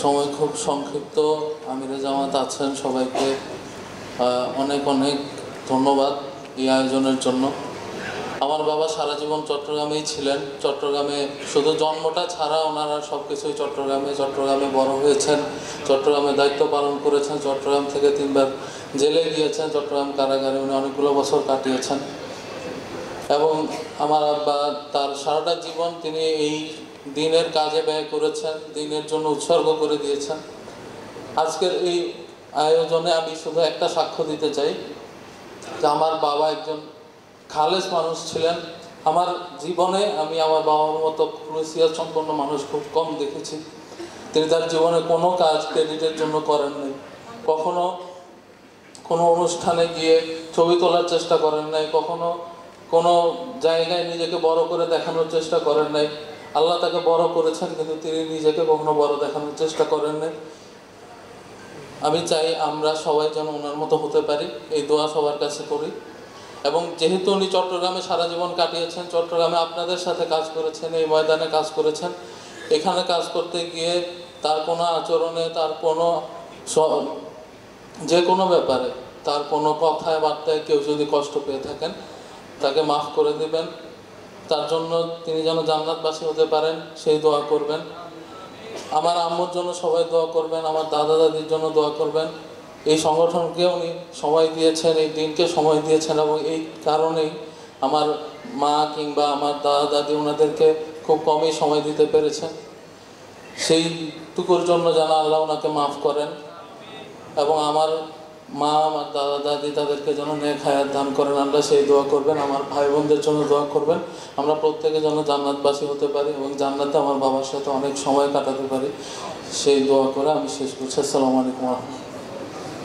সময় খুব সংক্ষিপ্ত। আমিরে জামাত আছেন, সবাইকে অনেক অনেক ধন্যবাদ এই আয়োজনের জন্য। আমার বাবা সারা জীবন চট্টগ্রামেই ছিলেন। চট্টগ্রামে শুধু জন্মটা ছাড়া ওনারা সব কিছুই চট্টগ্রামে বড় হয়েছেন, চট্টগ্রামে দায়িত্ব পালন করেছেন। চট্টগ্রাম থেকে 3বার জেলে গিয়েছেন, চট্টগ্রাম কারাগারে উনি অনেকগুলো বছর কাটিয়েছেন। এবং আমার আব্বা তার সারাটা জীবন তিনি এই দিনের কাজে ব্যয় করেছেন, দিনের জন্য উৎসর্গ করে দিয়েছেন। আজকের এই আয়োজনে আমি শুধু একটা সাক্ষ্য দিতে চাই যে আমার বাবা একজন খালেস মানুষ ছিলেন। আমার জীবনে আমি আমার বাবার মতো ক্রুসিয়াল সম্পন্ন মানুষ খুব কম দেখেছি। তিনি তার জীবনে কোনো কাজ ক্রেডিটের জন্য করেন নাই, কখনো কোনো অনুষ্ঠানে গিয়ে ছবি তোলার চেষ্টা করেন নাই, কখনো কোনো জায়গায় নিজেকে বড় করে দেখানোর চেষ্টা করেন নাই। আল্লাহ তাকে বড় করেছেন, কিন্তু তিনি নিজেকে কখনো বড় দেখানোর চেষ্টা করেন নাই। আমি চাই আমরা সবাই যেন ওনার মতো হতে পারি, এই দোয়া সবার কাছে করি। এবং যেহেতু উনি চট্টগ্রামে সারা জীবন কাটিয়েছেন, চট্টগ্রামে আপনাদের সাথে কাজ করেছেন, এই ময়দানে কাজ করেছেন, এখানে কাজ করতে গিয়ে তার কোনো আচরণে, তার কোনো যে কোনো ব্যাপারে, তার কোনো কথায় বার্তায় কেউ যদি কষ্ট পেয়ে থাকেন তাকে মাফ করে দিবেন। তার জন্য তিনি যেন জান্নাতবাসী হতে পারেন সেই দোয়া করবেন। আমার আম্মুর জন্য সবাই দোয়া করবেন, আমার দাদা দাদির জন্য দোয়া করবেন। এই সংগঠনকে উনি সময় দিয়েছেন, এই দিনকে সময় দিয়েছেন, এবং এই কারণেই আমার মা কিংবা আমার দাদা দাদি ওনাদেরকে খুব কমই সময় দিতে পেরেছেন। সেইটুকুর জন্য যেন আল্লাহ ওনাকে মাফ করেন, এবং আমার মা, আমার দাদা দাদি তাদেরকে যেন নেক হায়াত দান করেন আল্লাহ, সেই দোয়া করবেন। আমার ভাই বোনদের জন্য দোয়া করবেন, আমরা প্রত্যেকে যেন জান্নাতবাসী হতে পারি এবং জান্নাতে আমার বাবার সাথে অনেক সময় কাটাতে পারি, সেই দোয়া করে আমি শেষ করছি। আসসালামু আলাইকুম।